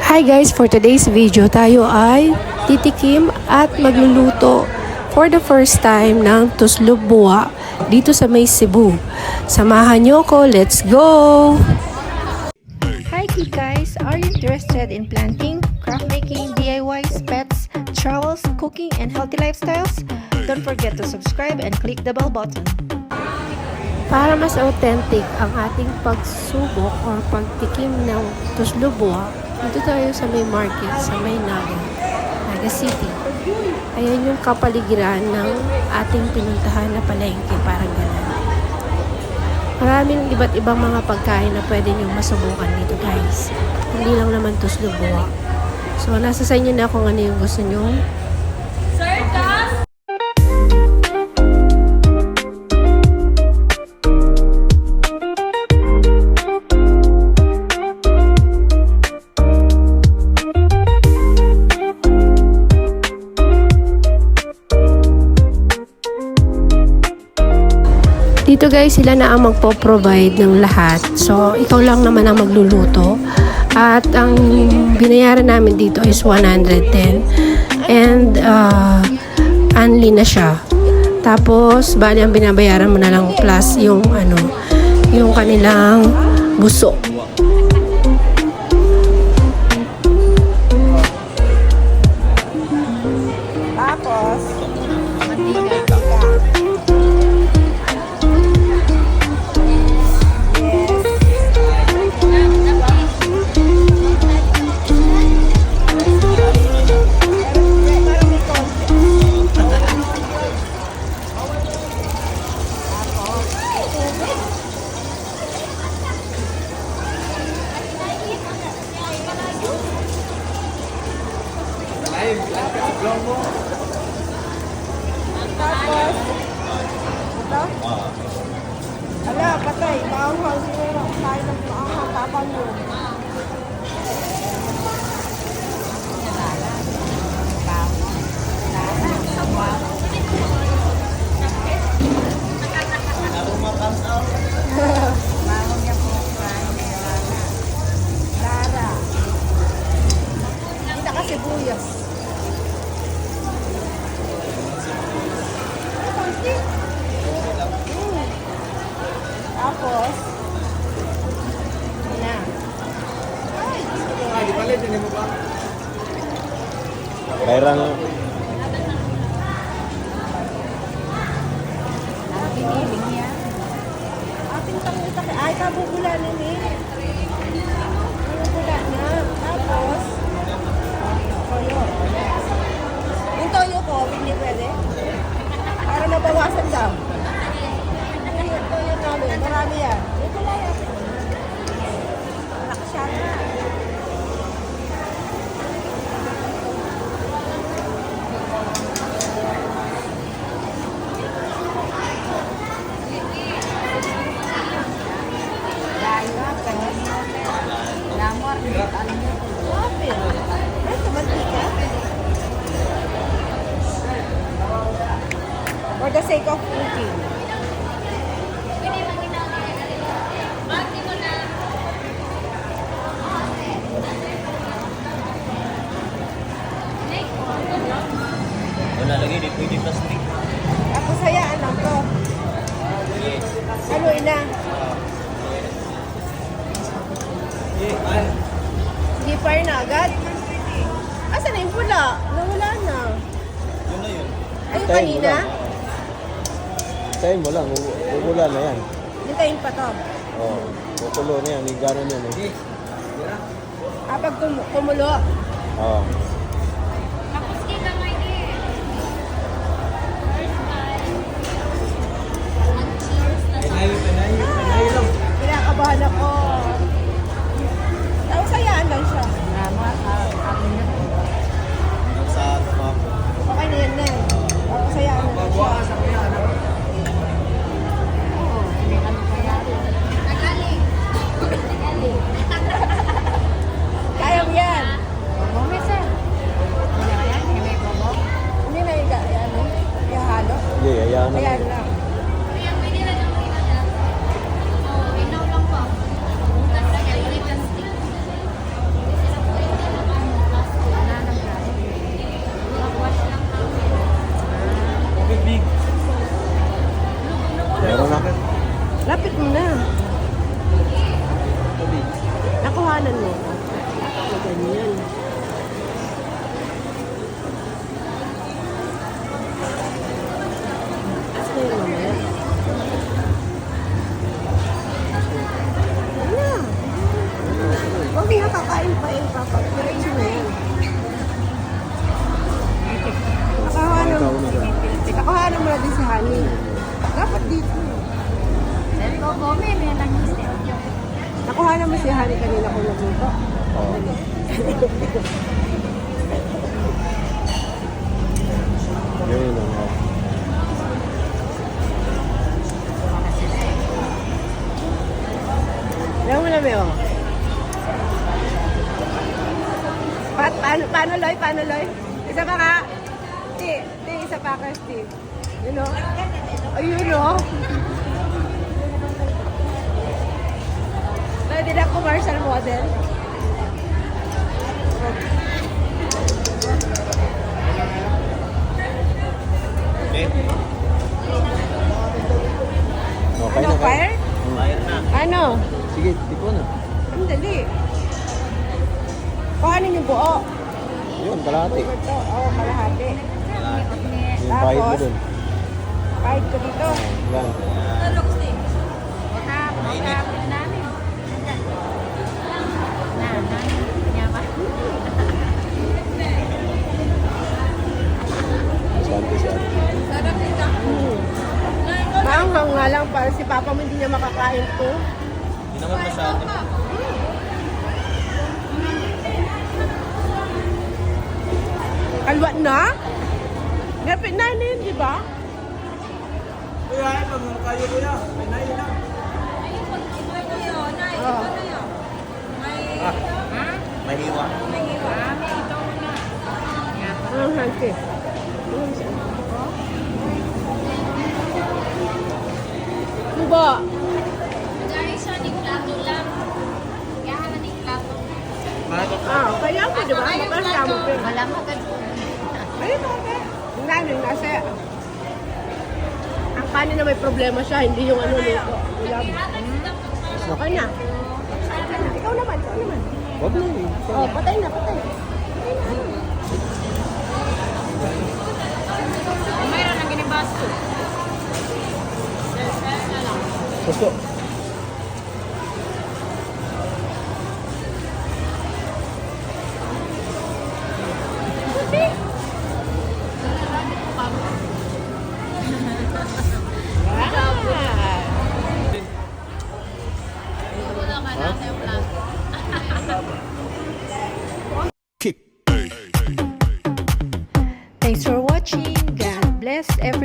Hi guys, for today's video tayo ay titikim at magluluto for the first time ng tuslog buwa dito sa may Cebu. Samahan nyo ko, let's go! Hi guys, are you interested in planting, craft making, DIYs, pets, travels, cooking, and healthy lifestyles? Don't forget to subscribe and click the bell button. Para mas authentic ang ating pagsubok or pagtikim ng tuslog buwa, dito tayo sa may market, sa may Naga City. Ayan yung kapaligiran ng ating pinuntahan na palengke, parang gano'n. Maraming iba't ibang mga pagkain na pwede nyo masubukan dito guys. Hindi lang naman tuslog buwa. So, nasa sa inyo na kung ano yung gusto nyo. Dito guys, sila na ang magpo-provide ng lahat. So, ikaw lang naman ang magluluto. At ang binayaran namin dito is 110. And, only na siya. Tapos, bali ang binabayaran mo na lang plus yung, yung kanilang buso. Tapos, ala, patay. Maanghang siguro. Tayo ng maanghang tapang mo. Lara. Kita ka sibuyas. Tapos, na. Ay, di palit, hindi mo ba? Kairang. Biniling niya. Ating pangutak. Ay, kabubulanin eh. Kabubula na. Tapos, toyo. Yung toyo ko, hindi pwede. Para nabawasan daw. Yung toyo namin, marami yan. Ito lang yan. Malakas yan na. For the sake of cooking. Wala lagi, di pwede plastic. Tapos hayaan lang to. Ano ina? Hindi fire na agad? Asan na yung pula? Nawala na. Yun na yun. Ay, yung kanina? Tayin mo lang, umula na yan. Hintayin pa to. Oo, kukulo na yan, yung gano'n yan eh. Pag kumulo. Oo. Kinakabahan ako. Tapos hayaan lang siya. Sa tomato. Okay na yan na. Tapos hayaan lang siya. Kaya mo yan. Hindi na ihalo. Hindi, ayan. Hayaan lang. si Hani kanina ko nagluto. Oo. Yun, ano. Alam mo na, Meo. Paano, Loy? Paano, Loy? Isa pa ka? Isa pa ka, Steve. You know? Ayun, no? Pwede na commercial model. Okay. Okay Ano, na. fire? Fire na. Ano? Sige, tipo na. Ang dali. Paano yung buo? Yun, kalahati. Ito, kalahati. Yung pahit mo dun. Kahit ko dito. Yan. Sante. Maanghang nga lang para si Papa mo hindi niya makakain to. Hindi naman masyado. Kalwa na? Napit na yun, di ba? Oh. Mahiwa. Ang hanti. Diba? Kaya mo, di ba? Makasya mo pa. Ayun, okay. Ang nasa... Ang kanin na may problema siya, hindi yung ano nito. Ulam. Okay na. Ikaw naman. Wag na eh. Oh, patay na. Mayroon ang ginibasto. Gusto. Thanks for watching. God bless everyone.